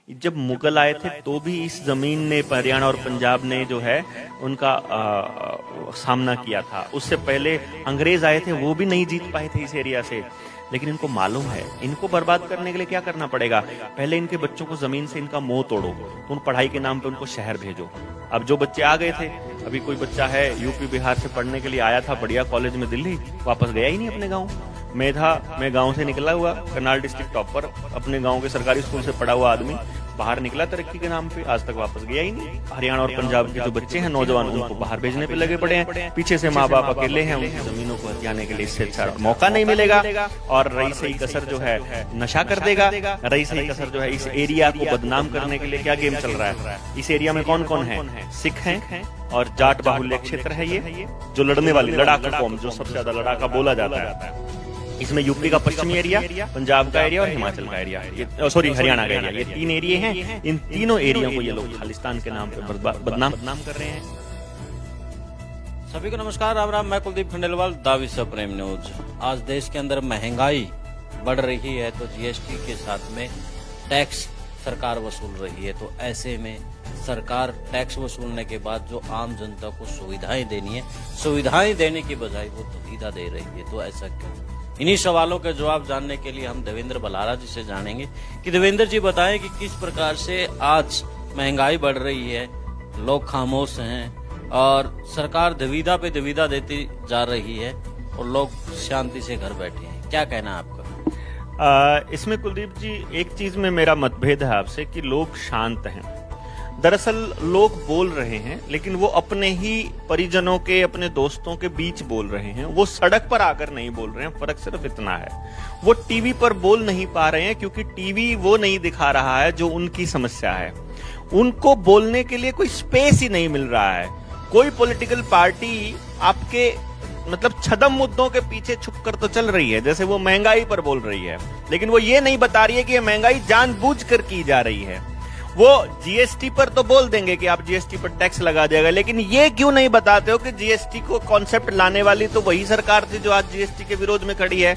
जब मुगल आए थे तो भी इस जमीन ने, हरियाणा और पंजाब ने जो है उनका सामना किया था। उससे पहले अंग्रेज आए थे, वो भी नहीं जीत पाए थे इस एरिया से। लेकिन इनको मालूम है इनको बर्बाद करने के लिए क्या करना पड़ेगा। पहले इनके बच्चों को जमीन से इनका मोह तोड़ो, तो उन पढ़ाई के नाम पे उनको शहर भेजो। अब जो बच्चे आ गए थे, अभी कोई बच्चा है यूपी बिहार से पढ़ने के लिए आया था बढ़िया कॉलेज में दिल्ली, वापस गया ही नहीं अपने गाँव। मैं गांव से निकला हुआ, करनाल डिस्ट्रिक्ट टॉपर, अपने गांव के सरकारी स्कूल से पढ़ा हुआ आदमी बाहर निकला तरक्की के नाम पे, आज तक वापस गया ही नहीं। हरियाणा और पंजाब के जो बच्चे हैं नौजवान, उनको बाहर भेजने पे लगे पड़े हैं। पीछे से माँ बाप अकेले हैं, उनकी जमीनों को हथियाने के लिए इससे अच्छा मौका नहीं मिलेगा। और रही सही कसर जो है नशा कर देगा। रही सही कसर जो है इस एरिया को बदनाम करने के लिए क्या गेम चल रहा है। इस एरिया में कौन कौन है? सिख हैं और जाट बाहुल्य क्षेत्र है ये, जो लड़ने वाली लड़ाका कौम, जो सबसे ज्यादा लड़ाका बोला जाता है। इसमें यूपी का पश्चिमी एरिया, पंजाब का एरिया और हिमाचल का एरिया, हरियाणा का एरिया, ये 3 एरिया हैं। इन तीनों एरिया को ये लोग खालिस्तान के नाम पे बदनाम कर रहे हैं। सभी को नमस्कार, राम राम। मैं कुलदीप खंडेलवाल, दावी से प्रेम न्यूज। आज देश के अंदर महंगाई बढ़ रही है तो जीएसटी के साथ में टैक्स सरकार वसूल रही है। तो ऐसे में सरकार टैक्स वसूलने के बाद जो आम जनता को सुविधाएं देनी है, सुविधाएं देने की बजाय वो दुविधा दे रही है। तो ऐसा क्यों? इन्हीं सवालों के जवाब जानने के लिए हम देवेंद्र बलारा जी से जानेंगे कि देवेंद्र जी बताएं कि किस प्रकार से आज महंगाई बढ़ रही है, लोग खामोश हैं और सरकार दुविधा पे दुविधा देती जा रही है और लोग शांति से घर बैठे हैं। क्या कहना है आपका? इसमें कुलदीप जी एक चीज में मेरा मतभेद है आपसे कि लोग शांत हैं। दरअसल लोग बोल रहे हैं, लेकिन वो अपने ही परिजनों के, अपने दोस्तों के बीच बोल रहे हैं। वो सड़क पर आकर नहीं बोल रहे हैं। फर्क सिर्फ इतना है, वो टीवी पर बोल नहीं पा रहे हैं क्योंकि टीवी वो नहीं दिखा रहा है जो उनकी समस्या है। उनको बोलने के लिए कोई स्पेस ही नहीं मिल रहा है। कोई पॉलिटिकल पार्टी आपके मतलब छदम मुद्दों के पीछे छुप कर तो चल रही है, जैसे वो महंगाई पर बोल रही है, लेकिन वो ये नहीं बता रही है कि ये महंगाई जानबूझकर की जा रही है। वो जीएसटी पर तो बोल देंगे कि आप जीएसटी पर टैक्स लगा देगा, लेकिन ये क्यों नहीं बताते हो कि जीएसटी को कॉन्सेप्ट लाने वाली तो वही सरकार थी जो आज जीएसटी के विरोध में खड़ी है।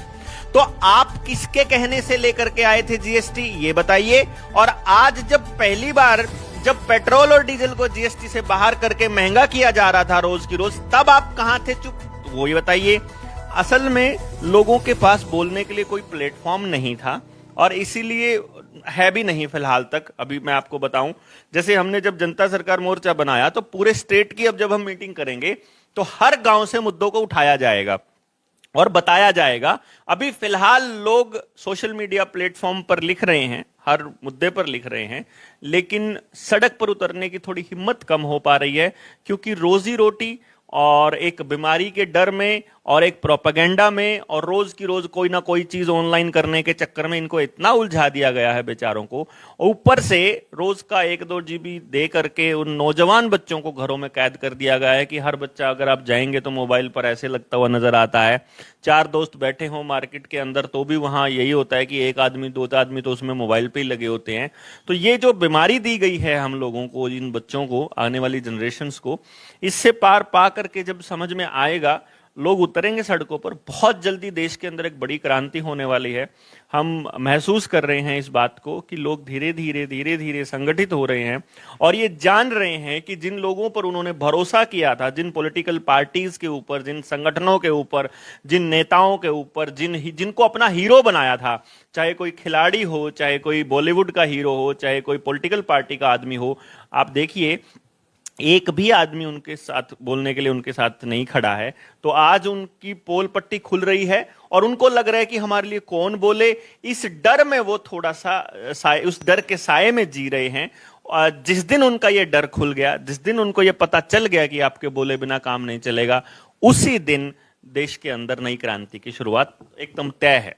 तो आप किसके कहने से लेकर के आए थे जीएसटी, ये बताइए। और आज जब पहली बार जब पेट्रोल और डीजल को जीएसटी से बाहर करके महंगा किया जा रहा था रोज की रोज, तब आप कहां थे चुप, तो वो ये बताइए। असल में लोगों के पास बोलने के लिए कोई प्लेटफॉर्म नहीं था और इसीलिए है भी नहीं फिलहाल तक। अभी मैं आपको बताऊं, जैसे हमने जब जनता सरकार मोर्चा बनाया तो पूरे स्टेट की अब जब हम मीटिंग करेंगे तो हर गांव से मुद्दों को उठाया जाएगा और बताया जाएगा। अभी फिलहाल लोग सोशल मीडिया प्लेटफॉर्म पर लिख रहे हैं, हर मुद्दे पर लिख रहे हैं, लेकिन सड़क पर उतरने की थोड़ी हिम्मत कम हो पा रही है क्योंकि रोजी रोटी और एक बीमारी के डर में और एक प्रोपेगेंडा में और रोज की रोज कोई ना कोई चीज ऑनलाइन करने के चक्कर में इनको इतना उलझा दिया गया है बेचारों को। ऊपर से रोज का 1-2 जीबी दे करके उन नौजवान बच्चों को घरों में कैद कर दिया गया है कि हर बच्चा अगर आप जाएंगे तो मोबाइल पर ऐसे लगता हुआ नजर आता है। 4 दोस्त बैठे हों मार्केट के अंदर तो भी वहां यही होता है कि 1 आदमी 2 आदमी तो उसमें मोबाइल पे ही लगे होते हैं। तो ये जो बीमारी दी गई है हम लोगों को, इन बच्चों को, आने वाली जनरेशंस को, इससे पार पा करके जब समझ में आएगा, लोग उतरेंगे सड़कों पर। बहुत जल्दी देश के अंदर एक बड़ी क्रांति होने वाली है। हम महसूस कर रहे हैं इस बात को कि लोग धीरे धीरे संगठित हो रहे हैं और ये जान रहे हैं कि जिन लोगों पर उन्होंने भरोसा किया था, जिन पॉलिटिकल पार्टीज के ऊपर, जिन संगठनों के ऊपर, जिन नेताओं के ऊपर, जिनको अपना हीरो बनाया था, चाहे कोई खिलाड़ी हो, चाहे कोई बॉलीवुड का हीरो हो, चाहे कोई पॉलिटिकल पार्टी का आदमी हो, आप देखिए एक भी आदमी उनके साथ बोलने के लिए उनके साथ नहीं खड़ा है। तो आज उनकी पोल पट्टी खुल रही है और उनको लग रहा है कि हमारे लिए कौन बोले। इस डर में वो थोड़ा सा उस डर के साये में जी रहे हैं। जिस दिन उनका ये डर खुल गया, जिस दिन उनको ये पता चल गया कि आपके बोले बिना काम नहीं चलेगा, उसी दिन देश के अंदर नई क्रांति की शुरुआत एकदम तय है।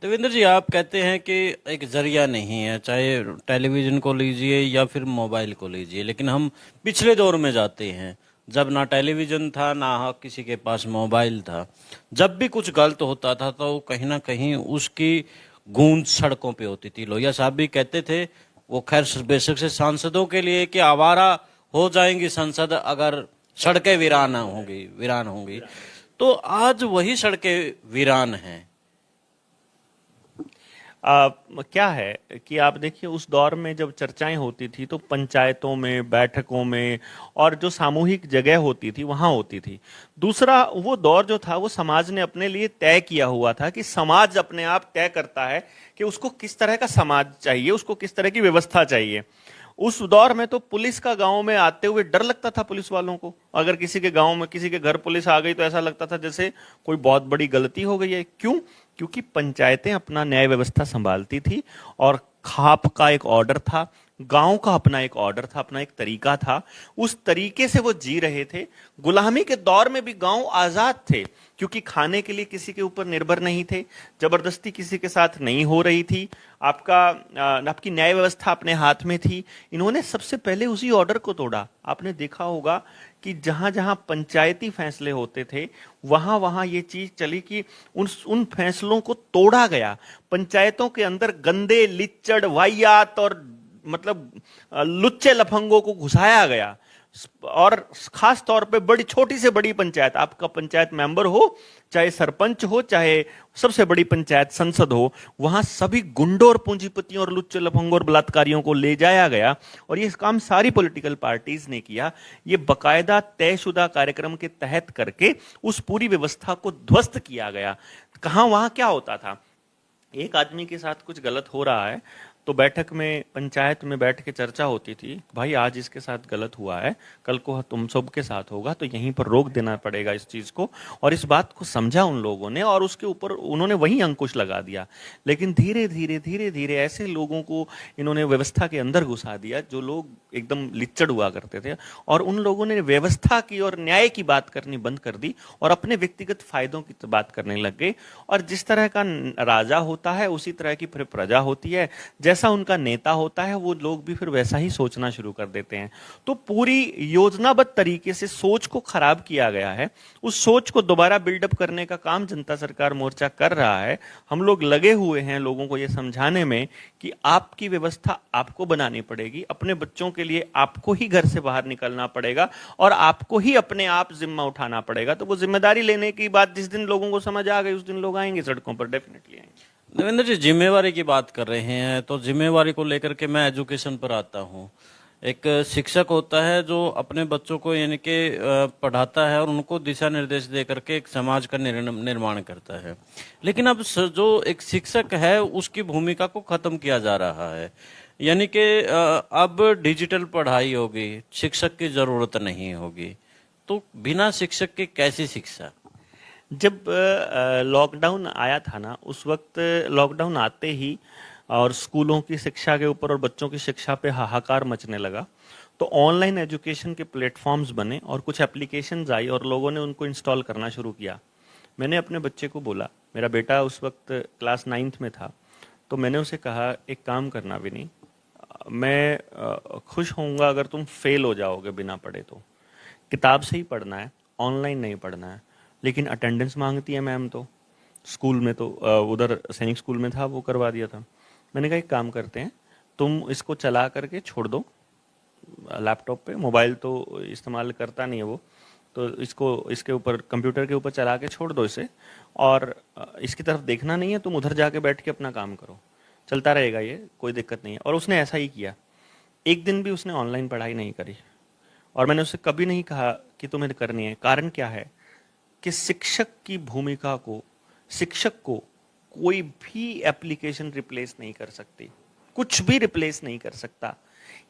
देवेंद्र जी, आप कहते हैं कि एक जरिया नहीं है, चाहे टेलीविजन को लीजिए या फिर मोबाइल को लीजिए, लेकिन हम पिछले दौर में जाते हैं जब ना टेलीविजन था ना किसी के पास मोबाइल था। जब भी कुछ गलत होता था तो कहीं ना कहीं उसकी गूंज सड़कों पे होती थी। लोहिया साहब भी कहते थे, वो खैर बेशक से सांसदों के लिए, कि आवारा हो जाएंगी संसद अगर सड़कें वीरान होंगी। तो आज वही सड़कें वीरान हैं। क्या है कि आप देखिए उस दौर में जब चर्चाएं होती थी तो पंचायतों में, बैठकों में और जो सामूहिक जगह होती थी वहां होती थी। दूसरा, वो दौर जो था वो समाज ने अपने लिए तय किया हुआ था कि समाज अपने आप तय करता है कि उसको किस तरह का समाज चाहिए, उसको किस तरह की व्यवस्था चाहिए। उस दौर में तो पुलिस का गांव में आते हुए डर लगता था पुलिस वालों को। अगर किसी के गांव में किसी के घर पुलिस आ गई तो ऐसा लगता था जैसे कोई बहुत बड़ी गलती हो गई है। क्यों? क्योंकि पंचायतें अपना न्याय व्यवस्था संभालती थी और खाप का एक ऑर्डर था, गांव का अपना एक ऑर्डर था, अपना एक तरीका था। उस तरीके से वो जी रहे थे। गुलामी के दौर में भी गांव आजाद थे क्योंकि खाने के लिए किसी के ऊपर निर्भर नहीं थे, जबरदस्ती किसी के साथ नहीं हो रही थी, आपकी न्याय व्यवस्था अपने हाथ में थी। इन्होंने सबसे पहले उसी ऑर्डर को तोड़ा। आपने देखा होगा कि जहां जहां पंचायती फैसले होते थे वहां वहां ये चीज चली कि उन फैसलों को तोड़ा गया। पंचायतों के अंदर गंदे, लिच्चड़, वाहियात और मतलब लुच्चे लफंगों को घुसाया गया। और खास तौर पे बड़ी, छोटी से बड़ी पंचायत, आपका पंचायत मेंबर हो, चाहे सरपंच हो, चाहे सबसे बड़ी पंचायत संसद हो, वहां सभी गुंडों और पूंजीपतियों और लुच्चे लफंगों और बलात्कारियों को ले जाया गया। और ये काम सारी पॉलिटिकल पार्टीज ने किया। ये बकायदा तयशुदा कार्यक्रम के तहत करके उस पूरी व्यवस्था को ध्वस्त किया गया। कहां वहां क्या होता था, एक आदमी के साथ कुछ गलत हो रहा है तो बैठक में, पंचायत में बैठ के चर्चा होती थी, भाई आज इसके साथ गलत हुआ है, कल को तुम सब के साथ होगा तो यहीं पर रोक देना पड़ेगा इस चीज को। और इस बात को समझा उन लोगों ने और उसके ऊपर उन्होंने वहीं अंकुश लगा दिया। लेकिन धीरे धीरे धीरे धीरे ऐसे लोगों को इन्होंने व्यवस्था के अंदर घुसा दिया जो लोग एकदम लिच्चड़ हुआ करते थे, और उन लोगों ने व्यवस्था की और न्याय की बात करनी बंद कर दी और अपने व्यक्तिगत फायदों की बात करने लग गए। और जिस तरह का राजा होता है उसी तरह की फिर प्रजा होती है, जैसा उनका नेता होता है वो लोग भी फिर वैसा ही सोचना शुरू कर देते हैं। तो पूरी योजनाबद्ध तरीके से सोच को खराब किया गया है। उस सोच को दोबारा बिल्डअप करने का काम जनता सरकार मोर्चा कर रहा है। हम लोग लगे हुए हैं लोगों को ये समझाने में कि आपकी व्यवस्था आपको बनानी पड़ेगी, अपने बच्चों के लिए आपको ही घर से बाहर निकलना पड़ेगा और आपको ही अपने आप जिम्मा उठाना पड़ेगा। तो वो जिम्मेदारी लेने की बात जिस दिन लोगों को समझ आ गई उस दिन लोग आएंगे सड़कों पर, डेफिनेटली आएंगे। देवेंद्र जी, जिम्मेवारी की बात कर रहे हैं तो जिम्मेवारी को लेकर के मैं एजुकेशन पर आता हूँ। एक शिक्षक होता है जो अपने बच्चों को यानी कि पढ़ाता है और उनको दिशा निर्देश दे करके एक समाज का निर्माण करता है। लेकिन अब जो एक शिक्षक है उसकी भूमिका को खत्म किया जा रहा है, यानी कि अब डिजिटल पढ़ाई होगी, शिक्षक की जरूरत नहीं होगी। तो बिना शिक्षक के कैसी शिक्षा? जब लॉकडाउन आया था ना, उस वक्त लॉकडाउन आते ही और स्कूलों की शिक्षा के ऊपर और बच्चों की शिक्षा पे हाहाकार मचने लगा, तो ऑनलाइन एजुकेशन के प्लेटफॉर्म्स बने और कुछ एप्लीकेशंस आई और लोगों ने उनको इंस्टॉल करना शुरू किया। मैंने अपने बच्चे को बोला, मेरा बेटा उस वक्त क्लास 9th में था, तो मैंने उसे कहा एक काम करना भी नहीं, मैं खुश होऊंगा अगर तुम फेल हो जाओगे बिना पढ़े, तो किताब से ही पढ़ना है, ऑनलाइन नहीं पढ़ना है। लेकिन अटेंडेंस मांगती है मैम, तो स्कूल में तो उधर सैनिक स्कूल में था वो करवा दिया था। मैंने कहा एक काम करते हैं, तुम इसको चला करके छोड़ दो लैपटॉप पे, मोबाइल तो इस्तेमाल करता नहीं है वो, तो इसको इसके ऊपर कंप्यूटर के ऊपर चला के छोड़ दो इसे, और इसकी तरफ देखना नहीं है, तुम उधर जाके बैठ के अपना काम करो, चलता रहेगा ये, कोई दिक्कत नहीं है। और उसने ऐसा ही किया। एक दिन भी उसने ऑनलाइन पढ़ाई नहीं करी और मैंने उससे कभी नहीं कहा कि तुम्हें करनी है। कारण क्या है कि शिक्षक की भूमिका को, शिक्षक को कोई भी एप्लीकेशन रिप्लेस नहीं कर सकती, कुछ भी रिप्लेस नहीं कर सकता।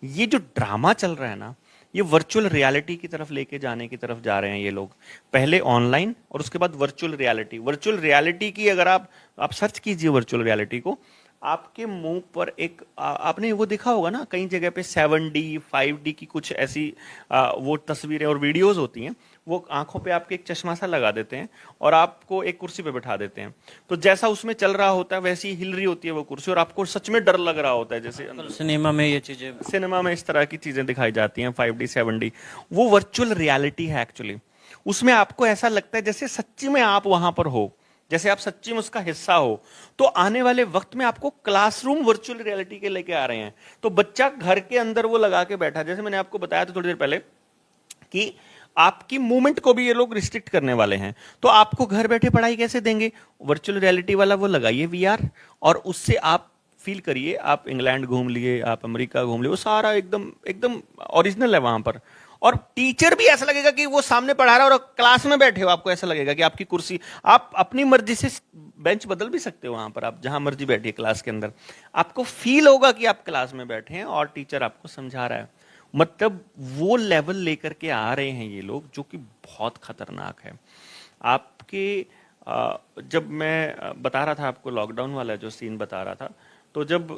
ये जो ड्रामा चल रहा है ना, ये वर्चुअल रियलिटी की तरफ लेके जाने की तरफ जा रहे हैं ये लोग। पहले ऑनलाइन और उसके बाद वर्चुअल रियलिटी। वर्चुअल रियलिटी की अगर आप सर्च कीजिए वर्चुअल रियलिटी को, आपके मुंह पर एक आपने वो देखा होगा ना, कई जगह पे 7D 5D की कुछ ऐसी वो तस्वीरें और वीडियोस होती हैं, वो आंखों पे आपके एक चश्मा सा लगा देते हैं और आपको एक कुर्सी पे बैठा देते हैं, तो जैसा उसमें चल रहा होता है वैसी हिल रही होती है वो कुर्सी और आपको सच में डर लग रहा होता है। जैसे सिनेमा में ये चीजें, सिनेमा में इस तरह की चीजें दिखाई जाती हैं 5D 7D, वो वर्चुअल रियलिटी है एक्चुअली। उसमें आपको ऐसा लगता है जैसे सच्ची में आप वहां पर हो, जैसे आप सच्ची में उसका हिस्सा हो। तो आने वाले वक्त में आपको क्लासरूम वर्चुअल रियलिटी के लेके आ रहे हैं। तो बच्चा घर के अंदर वो लगा के बैठा, जैसे मैंने आपको बताया था थोड़ी देर पहले कि आपकी मूवमेंट को भी ये लोग रिस्ट्रिक्ट करने वाले हैं। तो आपको घर बैठे पढ़ाई कैसे देंगे? वर्चुअल रियलिटी वाला वो लगाइए वीआर, और उससे आप फील करिए, आप इंग्लैंड घूम लिए, आप अमेरिका घूम लिए, वो सारा एकदम एकदम ओरिजिनल है वहां पर। और टीचर भी ऐसा लगेगा कि वो सामने पढ़ा रहा है और क्लास में बैठे हो, आपको ऐसा लगेगा कि आपकी कुर्सी, आप अपनी मर्जी से बेंच बदल भी सकते हो वहां पर, आप जहां मर्जी बैठिए क्लास के अंदर, आपको फील होगा कि आप क्लास में बैठे हैं और टीचर आपको समझा रहा है। मतलब वो लेवल लेकर के आ रहे हैं ये लोग, जो कि बहुत खतरनाक है। आपके जब मैं बता रहा था आपको लॉकडाउन वाला जो सीन बता रहा था, तो जब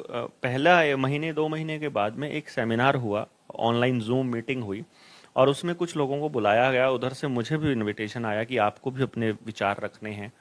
पहला महीने 2 महीने के बाद में एक सेमिनार हुआ, ऑनलाइन जूम मीटिंग हुई, और उसमें कुछ लोगों को बुलाया गया, उधर से मुझे भी इनविटेशन आया कि आपको भी अपने विचार रखने हैं।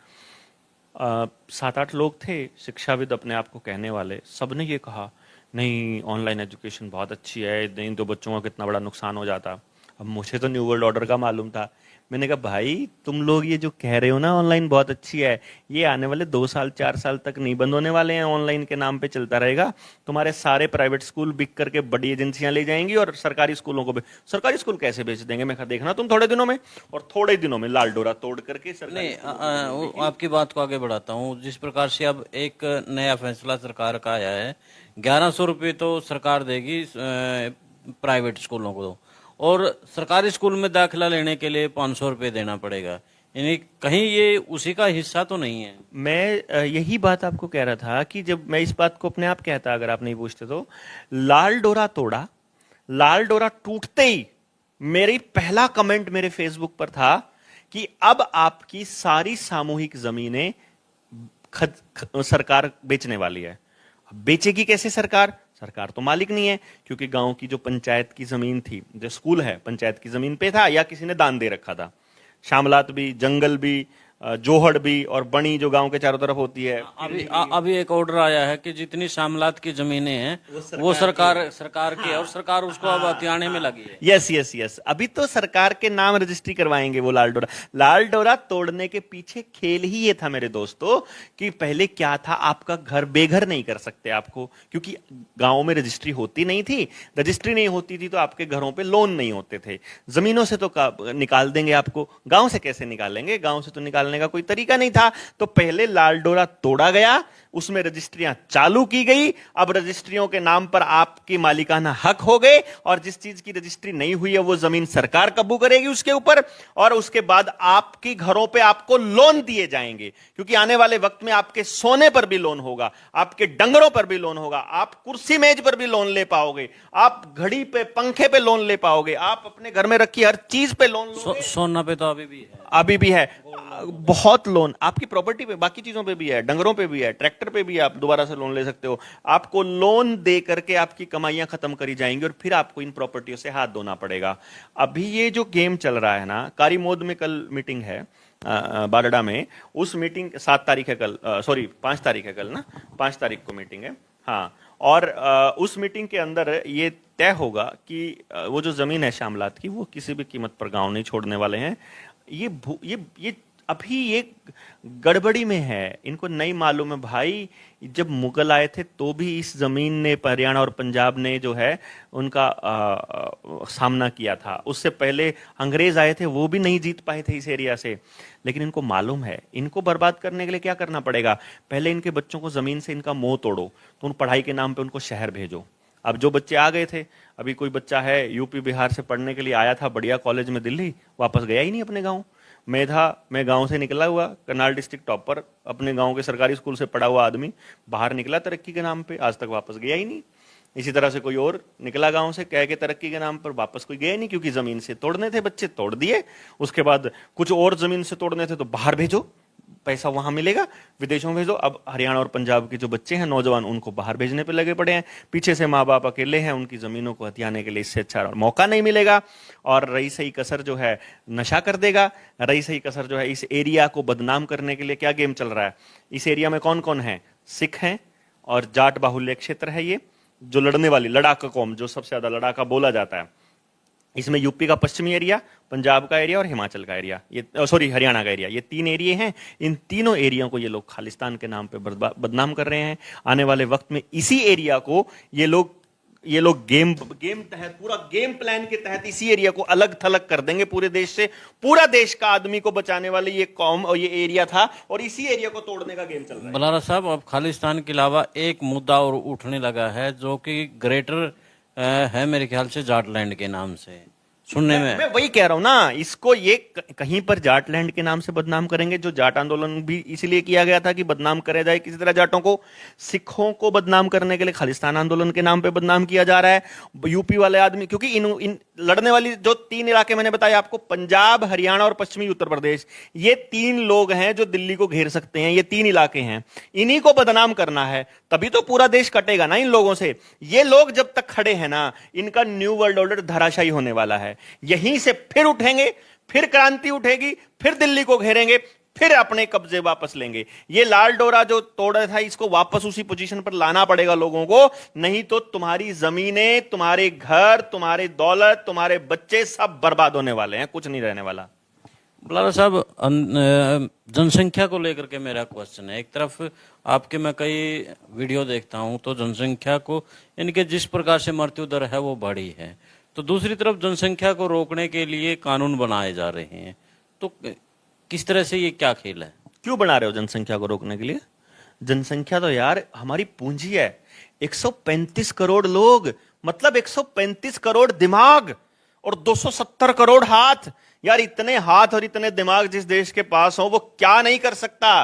7-8 लोग थे शिक्षाविद अपने आप को कहने वाले, सबने ये कहा नहीं ऑनलाइन एजुकेशन बहुत अच्छी है, नहीं तो बच्चों का कितना बड़ा नुकसान हो जाता। अब मुझे तो न्यू वर्ल्ड ऑर्डर का मालूम था। मैंने कहा भाई तुम लोग ये जो कह रहे हो ना ऑनलाइन बहुत अच्छी है, ये आने वाले 2 साल 4 साल तक नहीं बंद होने वाले हैं, ऑनलाइन के नाम पे चलता रहेगा। तुम्हारे सारे प्राइवेट स्कूल बिक करके बड़ी एजेंसियां ले जाएंगी और सरकारी स्कूलों को सरकारी स्कूल कैसे बेच देंगे? मैं कहा देखना तुम थोड़े दिनों में, और थोड़े दिनों में लाल डोरा तोड़ करके सरकारी नहीं, आपकी बात को आगे बढ़ाता हूँ। जिस प्रकार से अब एक नया फैसला सरकार का आया है, 1100 रुपये तो सरकार देगी प्राइवेट स्कूलों को, और सरकारी स्कूल में दाखिला लेने के लिए 500 रुपये देना पड़ेगा। यानी कहीं ये उसी का हिस्सा तो नहीं है। मैं यही बात आपको कह रहा था कि जब मैं इस बात को अपने आप कहता, अगर आप नहीं पूछते तो, लाल डोरा तोड़ा, लाल डोरा टूटते ही मेरी पहला कमेंट मेरे फेसबुक पर था कि अब आपकी सारी सामूहिक जमीनें सरकार बेचने वाली है। बेचेगी कैसे सरकार? सरकार तो मालिक नहीं है, क्योंकि गांव की जो पंचायत की जमीन थी, जो स्कूल है पंचायत की जमीन पे था, या किसी ने दान दे रखा था। शामलात भी, जंगल भी, जोहड़ भी, और बणी जो गांव के चारों तरफ होती है। अभी एक ऑर्डर आया है कि जितनी शामलात की जमीनें हैं वो सरकार की है, और सरकार उसको अब हथियाने में लगी है। यस यस यस, अभी तो सरकार के नाम रजिस्ट्री करवाएंगे वो लाल डोरा। लाल डोरा तोड़ने के पीछे खेल ही ये था मेरे दोस्तों, कि पहले क्या था, आपका घर बेघर नहीं कर सकते आपको, क्योंकि गांव में रजिस्ट्री होती नहीं थी। रजिस्ट्री नहीं होती थी तो आपके घरों पे लोन नहीं होते थे। जमीनों से तो निकाल देंगे आपको, गांव से कैसे निकालेंगे? गांव से तो निकालने का कोई तरीका नहीं था। तो पहले लाल डोरा तोड़ा गया, उसमें रजिस्ट्रियां चालू की गई। अब रजिस्ट्रियों के नाम पर आपकी मालिकाना हक हो गए, और जिस चीज की रजिस्ट्री नहीं हुई है वो जमीन सरकार कब्जा करेगी उसके ऊपर, और उसके बाद आपकी घरों पे आपको लोन दिए जाएंगे, क्योंकि आने वाले वक्त में आपके सोने पर भी लोन होगा, आपके डंगरों पर भी लोन होगा, आप कुर्सी मेज पर भी लोन ले पाओगे, आप घड़ी पे पंखे पे लोन ले पाओगे, आप अपने घर में रखी हर चीज पे लोन लोगे। सोना पे तो अभी भी है, बहुत लोन आपकी प्रॉपर्टी पे, बाकी चीजों पे भी है, डंगरों पे भी है, ट्रैक्टर पे भी आप दोबारा से लोन ले सकते हो। आपको लोन दे करके आपकी कमाइयां खत्म करी जाएंगी, और फिर आपको इन प्रॉपर्टियों से हाथ धोना पड़ेगा। अभी ये जो गेम चल रहा है ना, कारीमोद में कल मीटिंग है बारडा में, उस मीटिंग 7 तारीख है कल, सॉरी 5 तारीख है कल ना, 5 तारीख को मीटिंग है, हाँ। और उस मीटिंग के अंदर ये तय होगा कि वो जो जमीन है शामलात की, वो किसी भी कीमत पर गांव नहीं छोड़ने वाले हैं। ये अभी ये गड़बड़ी में है, इनको नहीं मालूम है भाई। जब मुगल आए थे तो भी इस जमीन ने, हरियाणा और पंजाब ने जो है उनका सामना किया था। उससे पहले अंग्रेज आए थे, वो भी नहीं जीत पाए थे इस एरिया से। लेकिन इनको मालूम है, इनको बर्बाद करने के लिए क्या करना पड़ेगा, पहले इनके बच्चों को जमीन से इनका मोह तोड़ो, तो उन पढ़ाई के नाम पे उनको शहर भेजो। अब जो बच्चे आ गए थे, अभी कोई बच्चा है यूपी बिहार से पढ़ने के लिए आया था बढ़िया कॉलेज में दिल्ली, वापस गया ही नहीं अपने गाँव। मैं गांव से निकला हुआ, करनाल डिस्ट्रिक्ट टॉपर, अपने गांव के सरकारी स्कूल से पढ़ा हुआ आदमी, बाहर निकला तरक्की के नाम पे, आज तक वापस गया ही नहीं। इसी तरह से कोई और निकला गांव से कह के तरक्की के नाम पर, वापस कोई गया नहीं, क्योंकि जमीन से तोड़ने थे बच्चे, तोड़ दिए। उसके बाद कुछ और जमीन से तोड़ने थे तो बाहर भेजो, पैसा वहां मिलेगा, विदेशों में भेजो। अब हरियाणा और पंजाब के जो बच्चे हैं नौजवान, उनको बाहर भेजने पे लगे पड़े हैं। पीछे से माँ बाप अकेले हैं, उनकी जमीनों को हथियाने के लिए इससे अच्छा मौका नहीं मिलेगा। और रही सही कसर जो है नशा कर देगा, रही सही कसर जो है इस एरिया को बदनाम करने के लिए क्या गेम चल रहा है। इस एरिया में कौन कौन है? सिख हैं, और जाट बाहुल्य क्षेत्र है ये, जो लड़ने वाली लड़ाका कौम, जो सबसे ज्यादा लड़ाका बोला जाता है। इसमें यूपी का पश्चिमी एरिया, पंजाब का एरिया और हिमाचल का एरिया, ये सॉरी हरियाणा का एरिया, ये 3 एरिया हैं। इन तीनों एरिया को ये लोग खालिस्तान के नाम पे बदनाम कर रहे हैं। आने वाले वक्त में इसी एरिया को ये लोग ये लोग गेम गेम तहत, पूरा गेम प्लान के तहत इसी एरिया को अलग थलग कर देंगे पूरे देश से। पूरा देश का आदमी को बचाने वाले ये कौम और ये एरिया था, और इसी एरिया को तोड़ने का गेम चल रहा है। बलारा साहब, अब खालिस्तान के अलावा एक मुद्दा और उठने लगा है जो कि ग्रेटर है मेरे ख्याल से जाटलैंड के नाम से सुनने में। मैं वही कह रहा हूं ना, इसको ये कहीं पर जाटलैंड के नाम से बदनाम करेंगे, जो जाट आंदोलन भी इसीलिए किया गया था कि बदनाम करे जाए किसी तरह जाटों को। सिखों को बदनाम करने के लिए खालिस्तान आंदोलन के नाम पे बदनाम किया जा रहा है। यूपी वाले आदमी, क्योंकि इन लड़ने वाली जो 3 इलाके मैंने बताया आपको, पंजाब, हरियाणा और पश्चिमी उत्तर प्रदेश, ये 3 लोग हैं जो दिल्ली को घेर सकते हैं। ये 3 इलाके हैं, इन्हीं को बदनाम करना है, तभी तो पूरा देश कटेगा ना इन लोगों से। ये लोग जब तक खड़े हैं ना, इनका न्यू वर्ल्ड ऑर्डर धराशायी होने वाला है। यहीं से फिर उठेंगे, फिर क्रांति उठेगी, फिर दिल्ली को घेरेंगे, फिर अपने कब्जे वापस लेंगे। ये लाल डोरा जो तोड़ा था, इसको वापस उसी पोजीशन पर लाना पड़ेगा लोगों को, नहीं तो तुम्हारी जमीनें, तुम्हारे घर, तुम्हारी दौलत, तुम्हारे बच्चे सब बर्बाद होने वाले हैं, कुछ नहीं रहने वाला। बलारा साहब, जनसंख्या को लेकर के मेरा क्वेश्चन है। एक तरफ आपके मैं कई वीडियो देखता हूं तो जनसंख्या को, इनके जिस प्रकार से मृत्यु दर है वो बढ़ी है, तो दूसरी तरफ जनसंख्या को रोकने के लिए कानून बनाए जा रहे हैं। तो किस तरह से ये क्या खेल है? क्यों बना रहे हो जनसंख्या को रोकने के लिए? जनसंख्या तो यार हमारी पूंजी है। 135 करोड़ लोग, मतलब 135 करोड़ दिमाग और 270 करोड़ हाथ। यार इतने हाथ और इतने दिमाग जिस देश के पास हो, वो क्या नहीं कर सकता।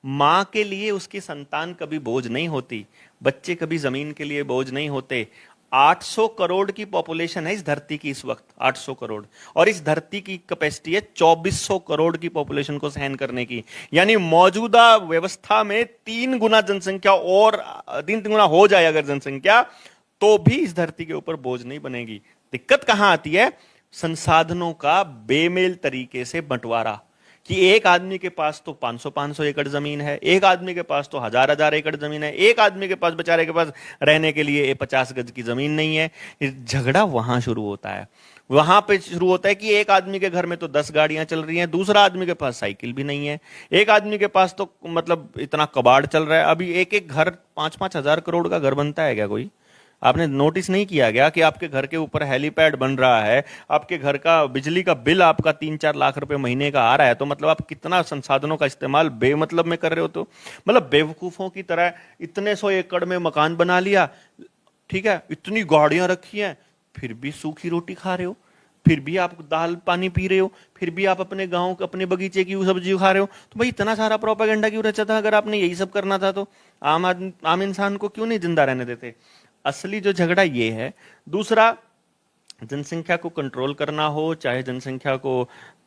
मां के लिए उसकी संतान कभी बोझ नहीं होती, बच्चे कभी जमीन के लिए बोझ नहीं होते। 800 करोड़ की पॉपुलेशन है इस धरती की इस वक्त, 800 करोड़, और इस धरती की कैपेसिटी है 2400 करोड़ की पॉपुलेशन को सहन करने की। यानी मौजूदा व्यवस्था में 3 गुना जनसंख्या, और 3 गुना हो जाए अगर जनसंख्या, तो भी इस धरती के ऊपर बोझ नहीं बनेगी। दिक्कत कहां आती है? संसाधनों का बेमेल तरीके से बंटवारा, कि एक आदमी के पास तो 500-500 एकड़ जमीन है, एक आदमी के पास तो 1000-1000 एकड़ जमीन है, एक आदमी के पास, बेचारे के पास रहने के लिए 50 गज की जमीन नहीं है। झगड़ा वहां शुरू होता है। वहां पे शुरू होता है कि एक आदमी के घर में तो 10 गाड़ियां चल रही हैं, दूसरा आदमी के पास साइकिल भी नहीं है, एक आदमी के पास तो मतलब इतना कबाड़ चल रहा है। अभी एक एक घर 5-5 हजार करोड़ का घर बनता है क्या? कोई आपने नोटिस नहीं किया गया कि आपके घर के ऊपर हेलीपैड बन रहा है, आपके घर का बिजली का बिल आपका 3-4 लाख रुपए महीने का आ रहा है, तो मतलब आप कितना संसाधनों का इस्तेमाल बेमतलब में कर रहे हो। तो मतलब बेवकूफों की तरह इतने 100 एकड़ में मकान बना लिया, ठीक है, इतनी गाड़ियां रखी हैं, फिर भी सूखी रोटी खा रहे हो, फिर भी आप दाल पानी पी रहे हो, फिर भी आप अपने गांव अपने बगीचे की सब्जी खा रहे हो। तो भाई इतना सारा प्रोपेगेंडा क्यों रचा था? अगर आपने यही सब करना था तो आम इंसान को क्यों नहीं जिंदा रहने देते? असली जो झगड़ा ये है। दूसरा, जनसंख्या को कंट्रोल करना हो चाहे जनसंख्या को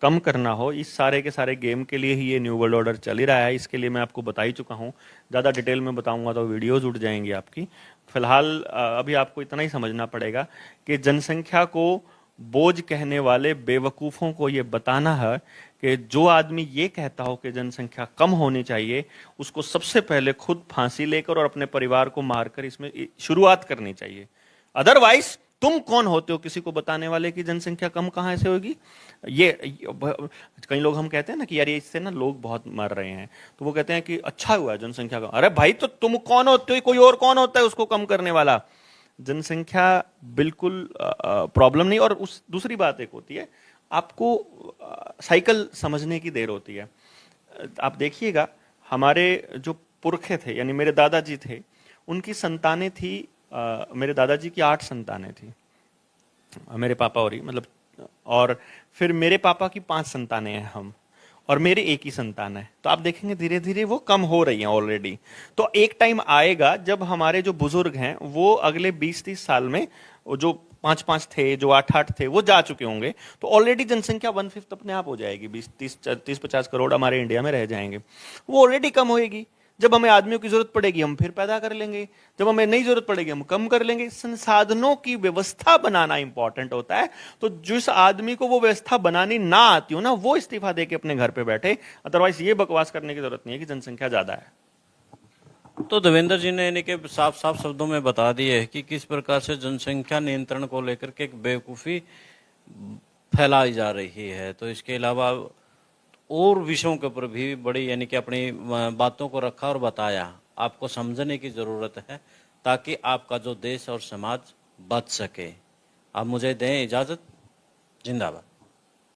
कम करना हो, इस सारे के सारे गेम के लिए ही ये न्यू वर्ल्ड ऑर्डर चल ही रहा है। इसके लिए मैं आपको बता ही चुका हूं, ज्यादा डिटेल में बताऊंगा तो वीडियोज उठ जाएंगी आपकी। फिलहाल अभी आपको इतना ही समझना पड़ेगा कि जनसंख्या को बोझ कहने वाले बेवकूफों को ये बताना है कि जो आदमी ये कहता हो कि जनसंख्या कम होनी चाहिए, उसको सबसे पहले खुद फांसी लेकर और अपने परिवार को मारकर इसमें शुरुआत करनी चाहिए। अदरवाइज तुम कौन होते हो किसी को बताने वाले कि जनसंख्या कम कहां से होगी? ये कई लोग हम कहते हैं ना कि यार इससे ना लोग बहुत मर रहे हैं, तो वो कहते हैं कि अच्छा हुआ जनसंख्या कम। अरे भाई, तो तुम कौन होते हो? कोई और कौन होता है उसको कम करने वाला? जनसंख्या बिल्कुल प्रॉब्लम नहीं। और उस दूसरी बात एक होती है, आपको साइकिल समझने की देर होती है। आप देखिएगा, हमारे जो पुरखे थे, यानी मेरे दादाजी थे, उनकी संतानें थी, मेरे दादाजी की 8 संतानें थी, मेरे पापा और ही मतलब, और फिर मेरे पापा की 5 संतानें हैं हम, और मेरे एक ही संतान है। तो आप देखेंगे धीरे धीरे वो कम हो रही हैं ऑलरेडी। तो एक टाइम आएगा जब हमारे जो बुजुर्ग हैं वो अगले 20-30 साल में, जो 5-5 थे, जो 8-8 थे, वो जा चुके होंगे। तो ऑलरेडी जनसंख्या 1/5 अपने आप हो जाएगी, 20-30-50 करोड़ हमारे इंडिया में रह जाएंगे। वो ऑलरेडी कम होएगी। जब हमें आदमियों की जरूरत पड़ेगी हम फिर पैदा कर लेंगे, जब हमें नई जरूरत पड़ेगी हम कम कर लेंगे। संसाधनों की व्यवस्था बनाना इंपॉर्टेंट होता है। तो जिस आदमी को वो व्यवस्था बनानी ना आती हो ना, वो इस्तीफा दे के अपने घर पे बैठे। अदरवाइज ये बकवास करने की जरूरत नहीं है कि जनसंख्या ज्यादा है। तो देवेंद्र जी ने इनके साफ साफ शब्दों में बता दिए है कि किस प्रकार से जनसंख्या नियंत्रण को लेकर के एक बेवकूफ़ी फैलाई जा रही है। तो इसके अलावा और विषयों के ऊपर भी बड़ी, यानी कि अपनी बातों को रखा और बताया। आपको समझने की ज़रूरत है ताकि आपका जो देश और समाज बच सके। आप मुझे दें इजाजत। जिंदाबाद।